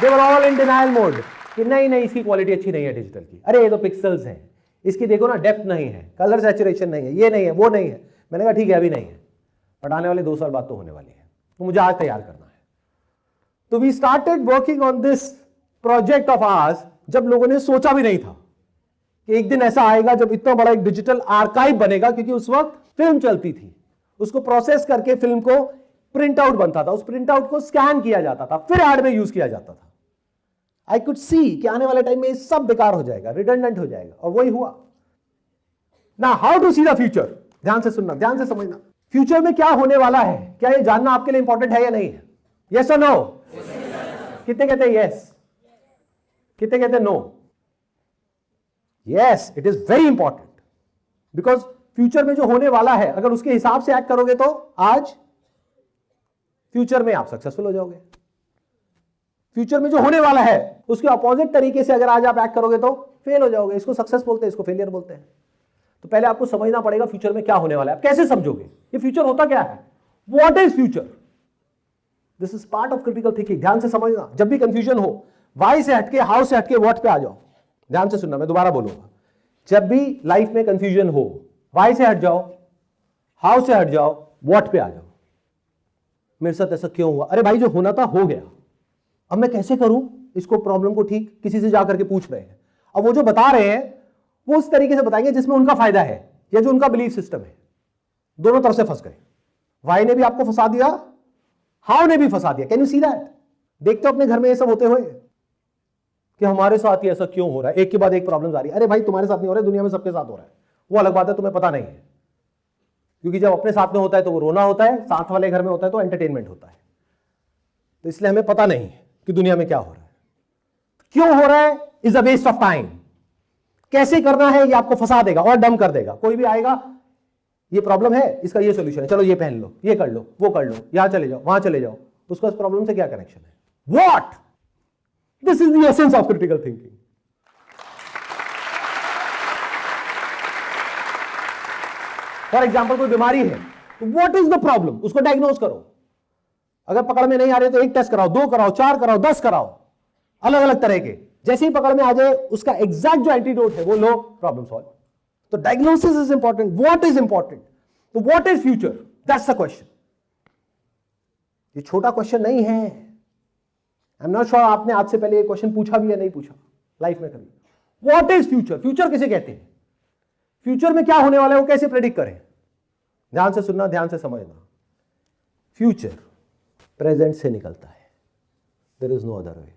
they were all in denial mode कि नहीं नहीं, इसकी क्वालिटी अच्छी नहीं है डिजिटल की. अरे ये तो पिक्सल्स हैं, इसकी देखो ना डेप्थ नहीं है, कलर सैचुरेशन नहीं है, ये नहीं है, वो नहीं है. मैंने कहा ठीक है अभी नहीं है, बट आने वाले 2 साल बाद तो होने वाली है, तो मुझे आज तैयार करना है. तो we started working on this project of ours जब लोगों ने सोचा भी नहीं था कि एक दिन ऐसा आएगा जब इतना बड़ा एक डिजिटल आर्काइव बनेगा. क्योंकि उस वक्त फिल्म चलती थी, उसको प्रोसेस करके फिल्म को प्रिंट आउट बनता था, उस प्रिंट आउट को स्कैन किया जाता था, फिर एड में यूज किया जाता था. आई कुड सी कि आने वाले टाइम में सब बेकार हो जाएगा, रिडंडेंट हो जाएगा, और वही हुआ. Know how to see the future, ध्यान से सुनना, ध्यान से समझना. फ्यूचर में क्या होने वाला है, क्या ये जानना आपके लिए इंपॉर्टेंट है या नहीं है? यस और नो? कितने कहते हैं यस, कितने कहते हैं no? Yes, it is very important. Because future में जो होने वाला है, अगर उसके हिसाब से एक्ट करोगे तो आज फ्यूचर में आप सक्सेसफुल हो जाओगे. फ्यूचर में जो होने वाला है उसके अपोजिट तरीके से अगर आज आप एक्ट करोगे तो फेल हो जाओगे. इसको सक्सेस बोलते हैं, इसको फेलियर बोलते हैं. तो पहले आपको समझना पड़ेगा फ्यूचर में क्या होने वाला है. आप कैसे समझोगे ये फ्यूचर होता क्या है? What is future? This is part of critical thinking. ध्यान से समझना. जब भी कंफ्यूजन हो, वाई से हटके, हाउ से हटके व्हाट पे आ जाओ. ध्यान से सुनना, मैं दोबारा बोलूंगा. जब भी लाइफ में कंफ्यूजन हो, वाई से हट जाओ, हाउ से हट जाओ, व्हाट पे आ जाओ. मेरे साथ ऐसा क्यों हुआ? अरे भाई जो होना था हो गया, अब मैं कैसे करूं इसको, प्रॉब्लम को ठीक? किसी से जाकर के पूछ रहे हैं. अब वो जो बता रहे हैं वो उस तरीके से बताएंगे जिसमें उनका फायदा है या जो उनका बिलीफ सिस्टम है. दोनों तरफ से फंस गए. वाई ने भी आपको फंसा दिया, हाउ ने भी फंसा दिया. Can you see that? देखते हो अपने घर में ये सब होते हुए कि हमारे साथ ही ऐसा क्यों हो रहा है, एक के बाद एक प्रॉब्लम आ रही है. अरे भाई तुम्हारे साथ नहीं हो रहा है, दुनिया में सबके साथ हो रहा है. वो अलग बात है, तुम्हें पता नहीं है. क्योंकि जब अपने साथ में होता है तो वो रोना होता है, साथ वाले घर में होता है तो एंटरटेनमेंट होता है. तो इसलिए हमें पता नहीं है कि दुनिया में क्या हो रहा है. क्यों हो रहा है is a waste of time. कैसे करना है ये आपको फंसा देगा और डम कर देगा. कोई भी आएगा, ये प्रॉब्लम है, इसका ये सॉल्यूशन है, चलो ये पहन लो, ये कर लो, वो कर लो, यहां चले जाओ, वहां चले जाओ. उसका प्रॉब्लम से क्या कनेक्शन है? What? This is the essence of critical thinking. For example कोई बीमारी है तो व्हाट इज द प्रॉब्लम, उसको डायग्नोज करो. अगर पकड़ में नहीं आ रही तो 1 टेस्ट कराओ, 2 कराओ, 4 कराओ, 10 कराओ, अलग अलग तरह के. जैसे ही पकड़ में आ जाए उसका एग्जैक्ट जो एंटीडोट है वो लो, प्रॉब्लम सॉल्व. तो diagnosis is important. What is important? तो what is future, that's the question. ये छोटा क्वेश्चन नहीं है. आई एम नॉट श्योर आपने आज से पहले ये क्वेश्चन पूछा भी या नहीं पूछा लाइफ में कभी. What is future? फ्यूचर किसे कहते हैं? फ्यूचर में क्या होने वाला है वो कैसे प्रेडिक्ट करें? ध्यान से सुनना, ध्यान से समझना. फ्यूचर प्रेजेंट से निकलता है. There is no other way.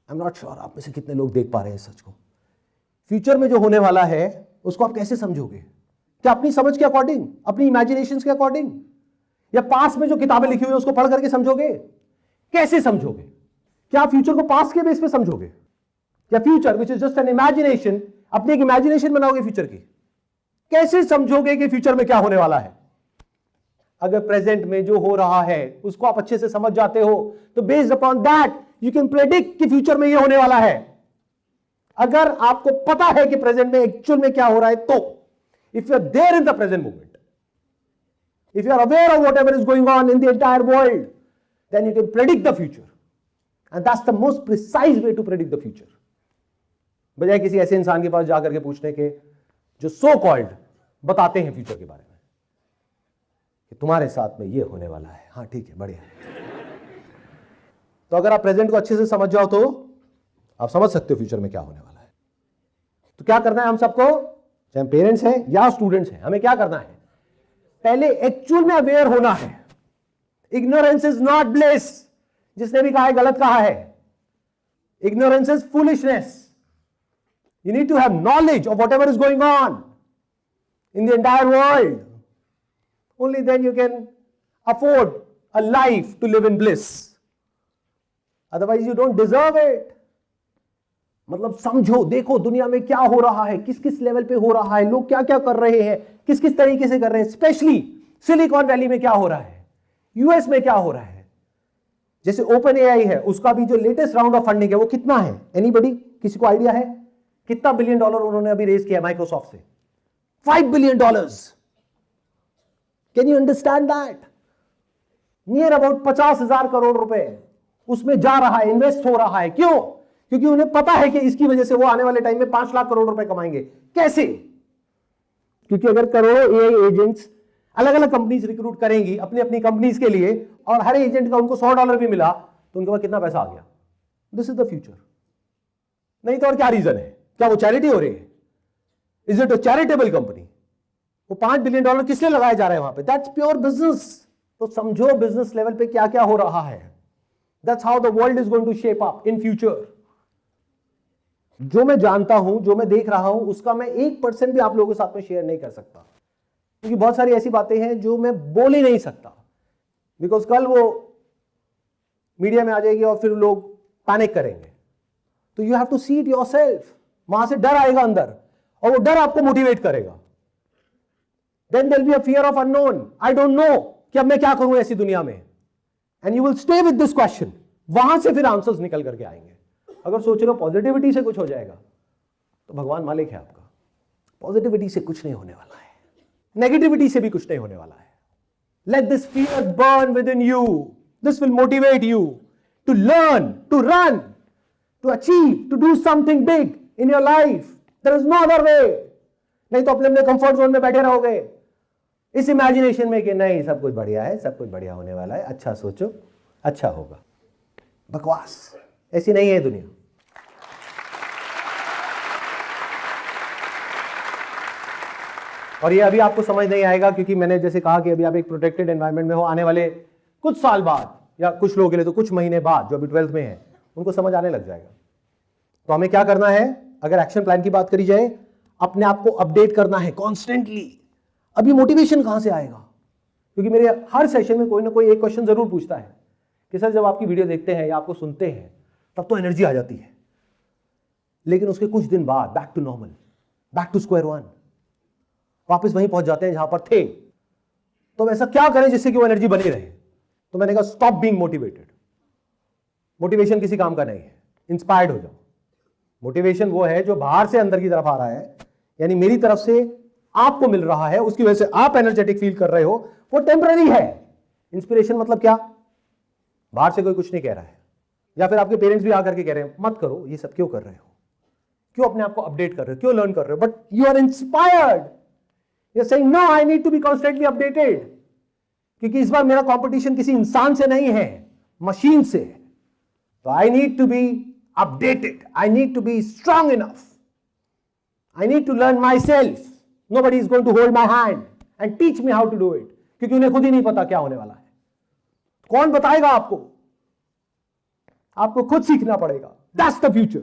I am not sure आप में से कितने लोग देख पा रहे हैं सच को. फ्यूचर में जो होने वाला है उसको आप कैसे समझोगे? क्या अपनी समझ के अकॉर्डिंग, अपनी इमेजिनेशन के अकॉर्डिंग, या पास में जो किताबें लिखी हुई है उसको पढ़ करके समझोगे? कैसे समझोगे? क्या फ्यूचर को पास्ट के बेस पे समझोगे, या future which is just an imagination, अपनी एक इमेजिनेशन बनाओगे फ्यूचर की? कैसे समझोगे कि फ्यूचर में क्या होने वाला है? अगर प्रेजेंट में जो हो रहा है उसको आप अच्छे से समझ जाते हो तो based upon that you can predict कि फ्यूचर में ये होने वाला है। अगर आपको पता है कि प्रेजेंट में एक्चुअल में क्या हो रहा है, तो if you are there in the present moment, if you are aware of whatever is going on in the entire world, then you can predict the future, and that's the most precise way to predict the future, बजाय किसी ऐसे इंसान के पास जाकर के पूछने के जो सो कॉल्ड बताते हैं फ्यूचर के बारे में कि तुम्हारे साथ में ये होने वाला है। हाँ ठीक है, बढ़िया। तो अगर आप प्रेजेंट को अच्छे से समझ जाओ तो आप समझ सकते हो फ्यूचर में क्या होने वाला है। तो क्या करना है हम सबको, चाहे पेरेंट्स हैं या स्टूडेंट्स हैं, हमें क्या करना है? पहले एक्चुअल में अवेयर होना है। इग्नोरेंस इज नॉट ब्लिस, जिसने भी कहा है गलत कहा है। Ignorance is foolishness. You need to have knowledge of whatever is going on in the entire world. Only then you can afford a life to live in bliss. Otherwise you don't deserve it. मतलब समझो, देखो दुनिया में क्या हो रहा है, किस किस लेवल पे हो रहा है, लोग क्या क्या कर रहे हैं, किस किस तरीके से कर रहे हैं। स्पेशली सिलिकॉन वैली में क्या हो रहा है, यूएस में क्या हो रहा है। जैसे ओपन एआई है, उसका भी जो लेटेस्ट राउंड ऑफ फंडिंग है वो कितना है? एनीबडी, किसी को आइडिया है? कितना $1 बिलियन उन्होंने अभी रेज किया माइक्रोसॉफ्ट से? $5 billion. Can you understand that? Near about 50,000 crore रुपए उसमें जा रहा है, इन्वेस्ट हो रहा है। क्यों? क्योंकि उन्हें पता है कि इसकी वजह से वो आने वाले टाइम में 5 लाख करोड़ रुपए कमाएंगे। कैसे? क्योंकि अगर करोड़ों एआई एजेंट्स अलग अलग कंपनीज रिक्रूट करेंगी अपनी अपनी कंपनीज के लिए, और हर एजेंट का उनको $100 भी मिला, तो उनके पास कितना पैसा आ गया? This is the future. नहीं तो और क्या रीजन है? क्या वो चैरिटी हो रही है? Is it a charitable company? वो $5 बिलियन किस लिए लगाए जा रहे हैं वहां पे? That's pure business. तो समझो बिजनेस लेवल पे क्या क्या हो रहा है। That's how the world is going to shape up in future. जो मैं जानता हूं, जो मैं देख रहा हूं, उसका मैं 1% भी आप लोगों के साथ में शेयर नहीं कर सकता, क्योंकि बहुत सारी ऐसी बातें हैं जो मैं बोल ही नहीं सकता, बिकॉज कल वो मीडिया में आ जाएगी और फिर लोग पैनिक करेंगे। तो you have to see it yourself. वहां से डर आएगा अंदर, और वो डर आपको मोटिवेट करेगा। Then there will be a fear of unknown. I don't know कि अब मैं क्या करूं ऐसी दुनिया में, and you will stay with this question. वहां से फिर आंसर्स निकल करके आएंगे। अगर सोच रहे हो पॉजिटिविटी से कुछ हो जाएगा, तो भगवान मालिक है आपका। पॉजिटिविटी से कुछ नहीं होने वाला है, नेगेटिविटी से भी कुछ नहीं होने वाला है। Let this fear burn within you. This will motivate you to learn, to run, to achieve, to do something big in your life. There is no other way. नहीं तो अपने कंफर्ट जोन में बैठे रहोगे इस imagination में कि नहीं सब कुछ बढ़िया है, सब कुछ बढ़िया होने वाला है, अच्छा सोचो अच्छा होगा। बकवास, ऐसी नहीं है दुनिया। और ये अभी आपको समझ नहीं आएगा, क्योंकि मैंने जैसे कहा कि अभी आप एक प्रोटेक्टेड एनवायरनमेंट में हो। आने वाले कुछ साल बाद, या कुछ लोगों के लिए तो कुछ महीने बाद, जो अभी 12th में है, उनको समझ आने लग जाएगा। तो हमें क्या करना है? अगर एक्शन प्लान की बात करी जाए, अपने आप को अपडेट करना है कॉन्स्टेंटली। अभी मोटिवेशन कहां से आएगा? क्योंकि मेरे हर सेशन में कोई ना कोई एक क्वेश्चन जरूर पूछता है कि सर जब आपकी वीडियो देखते हैं या आपको सुनते हैं तब तो एनर्जी आ जाती है, लेकिन उसके कुछ दिन बाद back to normal, back to square one, वापस वहीं पहुंच जाते हैं जहां पर थे। तो ऐसा क्या करें जिससे कि वो एनर्जी बनी रहे? तो मैंने कहा स्टॉप बीइंग मोटिवेटेड। मोटिवेशन किसी काम का नहीं है, इंस्पायर्ड हो जाओ। मोटिवेशन वो है जो बाहर से अंदर की तरफ आ रहा है, यानी मेरी तरफ से आपको मिल रहा है, उसकी वजह से आप एनर्जेटिक फील कर रहे हो, वो टेम्पररी है। इंस्पिरेशन मतलब क्या? बाहर से कोई कुछ नहीं कह रहा है, या फिर आपके पेरेंट्स भी आकर के कह रहे हैं मत करो ये सब, क्यों कर रहे हो, क्यों अपने आप को अपडेट कर रहे हो, क्यों लर्न कर रहे हो, but you are inspired, you are saying no I need to be constantly updated, क्योंकि इस बार मेरा कंपटीशन किसी इंसान से नहीं है, मशीन से। तो I need to be updated. I need to be strong enough. I need to learn myself. Nobody is going to hold my hand and teach me how to do it. क्योंकि उन्हें खुद ही नहीं पता क्या होने वाला है। कौन बताएगा आपको? आपको खुद सीखना पड़ेगा। That's the future.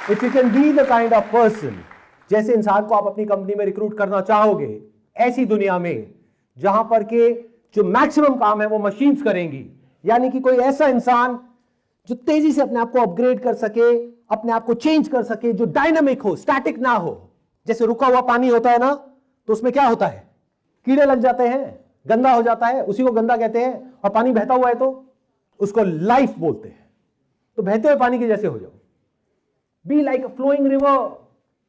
If you can be the kind of person, जैसे इंसान को आप अपनी कंपनी में रिक्रूट करना चाहोगे, ऐसी दुनिया में जहां पर के जो मैक्सिमम काम है वो मशीन्स करेंगी। यानी कि कोई ऐसा इंसान जो तेजी से अपने आप को अपग्रेड कर सके, अपने आप को चेंज कर सके, जो डायनामिक हो, स्टैटिक ना हो। जैसे रुका हुआ पानी होता है ना, तो उसमें क्या होता है, कीड़े लग जाते हैं, गंदा हो जाता है, उसी को गंदा कहते हैं। और पानी बहता हुआ है तो उसको लाइफ बोलते हैं। तो बहते हुए पानी के जैसे हो जाओ, be like a flowing river,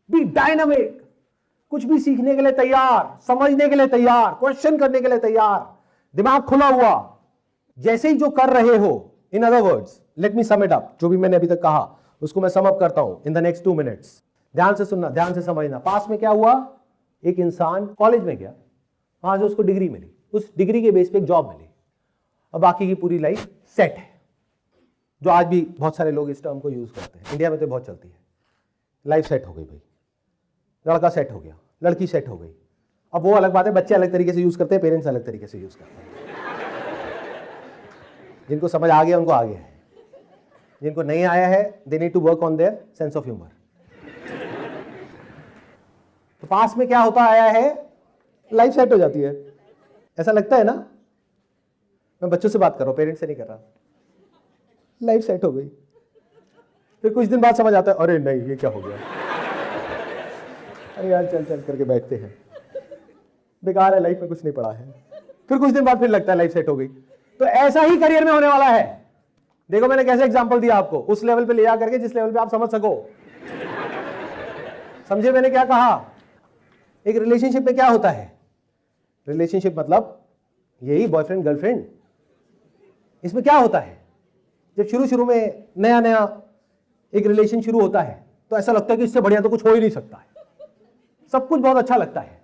be dynamic, कुछ भी सीखने के लिए तैयार, समझने के लिए तैयार, क्वेश्चन करने के लिए तैयार, दिमाग खुला हुआ। जैसे ही जो कर रहे हो, in other words, let me sum it up, जो भी मैंने अभी तक कहा उसको मैं सम अप करता हूं इन द नेक्स्ट 2 मिनट्स। ध्यान से सुनना, ध्यान से समझना। पास में क्या हुआ, एक इंसान कॉलेज में गया, वहां से उसको डिग्री मिली, उस डिग्री के बेस पे एक जॉब मिली, और बाकी की पूरी लाइफ सेट है। जो आज भी बहुत सारे लोग इस टर्म को यूज करते हैं, इंडिया में तो बहुत चलती है। लाइफ सेट हो गई भाई, लड़का सेट हो गया, लड़की सेट हो गई। अब वो अलग बात है, बच्चे अलग तरीके से यूज करते हैं, पेरेंट्स अलग तरीके से यूज करते हैं। जिनको समझ आ गया उनको आ गया है, जिनको नहीं आया है they need to work on their sense of humour. तो पास में क्या होता आया है, लाइफ सेट हो जाती है। ऐसा लगता है ना, मैं बच्चों से बात कर रहा हूं, पेरेंट्स से नहीं कर रहा। लाइफ सेट हो गई, फिर कुछ दिन बाद समझ आता है, अरे नहीं ये क्या हो गया, अरे यार चल चल करके बैठते हैं, बेकार है, लाइफ में कुछ नहीं पड़ा है। फिर कुछ दिन बाद फिर लगता है लाइफ सेट हो गई। तो ऐसा ही करियर में होने वाला है। देखो मैंने कैसे एग्जांपल दिया आपको, उस लेवल पे ले जा करके जिस लेवल पे आप समझ सको। समझे मैंने क्या कहा? एक रिलेशनशिप में क्या होता है, रिलेशनशिप मतलब यही बॉयफ्रेंड गर्लफ्रेंड। इसमें क्या होता है, जब शुरू शुरू में नया नया एक रिलेशन शुरू होता है तो ऐसा लगता है कि इससे बढ़िया तो कुछ हो ही नहीं सकता है। सब कुछ बहुत अच्छा लगता है,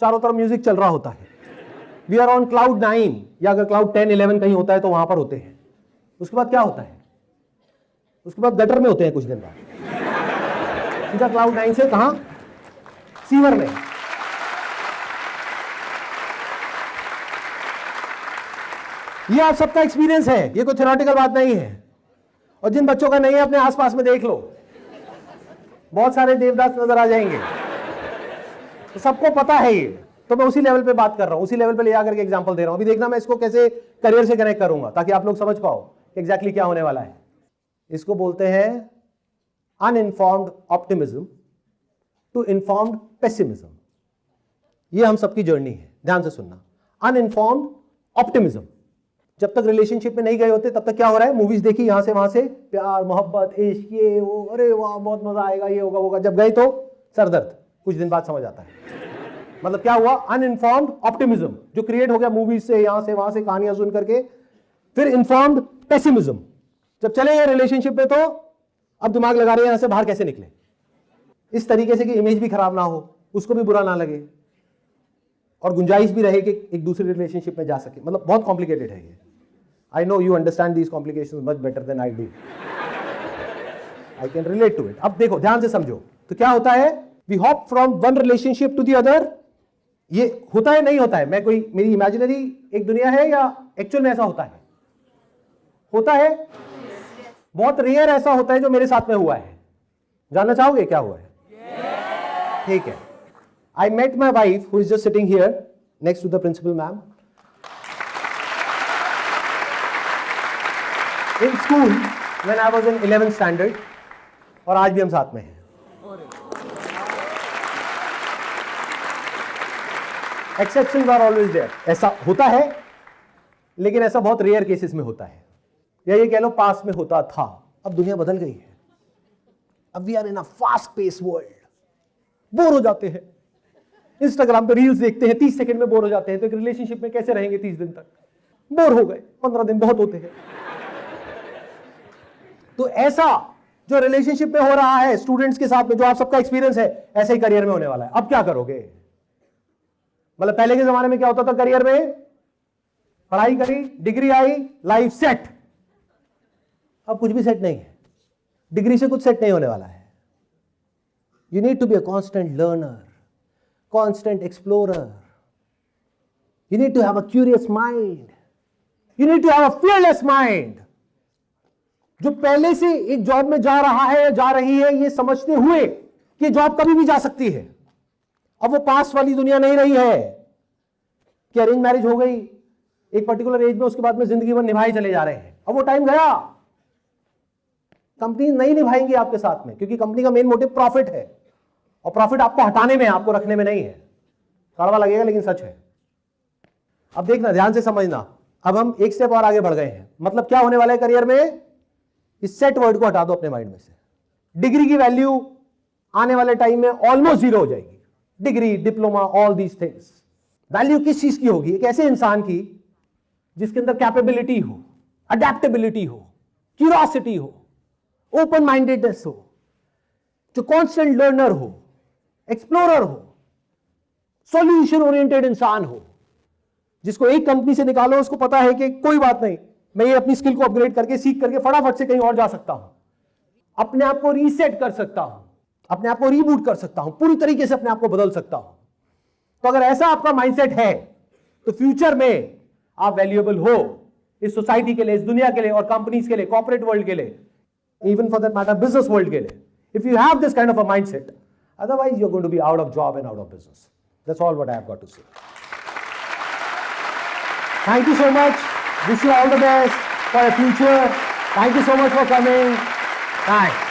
चारों तरफ म्यूजिक चल रहा होता है, वी आर ऑन क्लाउड 9, या अगर क्लाउड 10, 11 कहीं होता है तो वहां पर होते हैं। उसके बाद क्या होता है, उसके बाद गटर में होते हैं कुछ दिन बाद, सीधा क्लाउड 9 से कहां, सीवर में। ये आप सबका एक्सपीरियंस है, ये कोई थ्योरेटिकल बात नहीं है। और जिन बच्चों का नहीं है अपने आसपास में देख लो, बहुत सारे देवदास नजर आ जाएंगे, तो सबको पता है ये। तो मैं उसी लेवल पे बात कर रहा हूं, उसी लेवल पे ले जाकर के एग्जांपल दे रहा हूं। अभी देखना मैं इसको कैसे करियर से कनेक्ट करूंगा ताकि आप लोग समझ पाओ एग्जैक्टली क्या होने वाला है। इसको बोलते हैं uninformed optimism to informed pessimism. ये हम सबकी जर्नी है, ध्यान से सुनना। अनइन्फॉर्म्ड ऑप्टिमिज्म, जब तक रिलेशनशिप में नहीं गए होते तब तक क्या हो रहा है, मूवीज देखी यहां से वहां से, प्यार मोहब्बत इश्क ये वो, अरे वाह बहुत मजा आएगा, ये होगा होगा। जब गए तो सरदर्द, कुछ दिन बाद समझ आता है। मतलब क्या हुआ, अनइन्फॉर्म्ड ऑप्टिमिज्म जो क्रिएट हो गया मूवीज से, यहां से वहां से कहानियां सुन करके। फिर इन्फॉर्म्ड पेसिमिज्म, जब चले गए रिलेशनशिप में तो अब दिमाग लगा रहे हैं यहां से बाहर कैसे निकले, इस तरीके से कि इमेज भी खराब ना हो, उसको भी बुरा ना लगे, और गुंजाइश भी रहे कि एक दूसरे रिलेशनशिप में जा सके। मतलब बहुत कॉम्प्लिकेटेड है ये। I know you understand these complications much better than I do. I can relate to it. अब देखो ध्यान से समझो, तो क्या होता है, we hop from one relationship to the other। ये होता है नहीं होता है, मैं कोई मेरी इमेजिनरी एक दुनिया है या एक्चुअल में ऐसा होता है? होता है, बहुत रेयर ऐसा होता है जो मेरे साथ में हुआ है। जानना चाहोगे क्या हुआ है? ठीक है। I met my wife who is just sitting here next to the principal ma'am in school when I was in 11th standard, और आज भी हम साथ में हैं। Exceptions are always there, ऐसा होता है लेकिन ऐसा बहुत रेयर केसेस में होता है, या ये कह लो पास में होता था। अब दुनिया बदल गई है, अब we are in a fast pace world. Bore हो जाते हैं, इंस्टाग्राम पे रील्स देखते हैं, 30 सेकंड में बोर हो जाते हैं। तो एक रिलेशनशिप में कैसे रहेंगे 30 दिन तक? बोर हो गए, 15 दिन बहुत होते हैं। तो ऐसा जो रिलेशनशिप में हो रहा है स्टूडेंट्स के साथ में, जो आप सबका एक्सपीरियंस है, ऐसे ही करियर में होने वाला है। अब क्या करोगे? मतलब पहले के जमाने में क्या होता था, करियर में पढ़ाई करी, डिग्री आई, लाइफ सेट। अब कुछ भी सेट नहीं है, डिग्री से कुछ सेट नहीं होने वाला है। You need to be a constant learner, constant explorer, you need to have a curious mind, you need to have a fearless mind, जो पहले से एक जॉब में जा रहा है या जा रही है ये समझते हुए कि जॉब कभी भी जा सकती है। अब वो पास वाली दुनिया नहीं रही है कि अरेंज मैरिज हो गई, एक पर्टिकुलर एज में, उसके बाद में जिंदगी भर निभाए चले जा रहे हैं। अब वो टाइम गया, कंपनी नहीं निभाएंगी आपके साथ में, क्योंकि कंपनी का मेन मोटिव प्रॉफिट है, और प्रॉफिट आपको हटाने में, आपको रखने में नहीं है। कड़वा लगेगा लेकिन सच है। अब देखना, ध्यान से समझना, अब हम एक स्टेप और आगे बढ़ गए हैं। मतलब क्या होने वाला है करियर में, इस सेट वर्ड को हटा दो अपने माइंड में से। डिग्री की वैल्यू आने वाले टाइम में ऑलमोस्ट जीरो हो जाएगी। Degree, diploma, all these things, value किस चीज की होगी? एक ऐसे इंसान की जिसके अंदर कैपेबिलिटी हो, अडेप्टेबिलिटी हो, क्यूरियोसिटी हो, ओपन माइंडेडनेस हो, जो कॉन्स्टेंट लर्नर हो, एक्सप्लोरर हो, सॉल्यूशन ओरिएंटेड इंसान हो, जिसको एक कंपनी से निकालो, उसको पता है कि कोई बात नहीं, मैं ये अपनी स्किल को अपग्रेड करके, सीख करके फटाफट से कहीं और जा सकता हूं, अपने आप को रीसेट कर सकता हूं, अपने आप को रीबूट कर सकता हूं, पूरी तरीके से अपने आप को बदल सकता हूं। तो अगर ऐसा आपका माइंडसेट है तो फ्यूचर में आप वैल्यूएबल हो इस सोसाइटी के लिए, इस दुनिया के लिए, और कंपनीज के लिए, कॉर्पोरेट वर्ल्ड के लिए, even for that matter business world ke liye. If you have this kind of a mindset, otherwise you're going to be out of job and out of business. That's all what I have got to say. Thank you so much. Wish you all the best for your future. Thank you so much for coming. Thanks.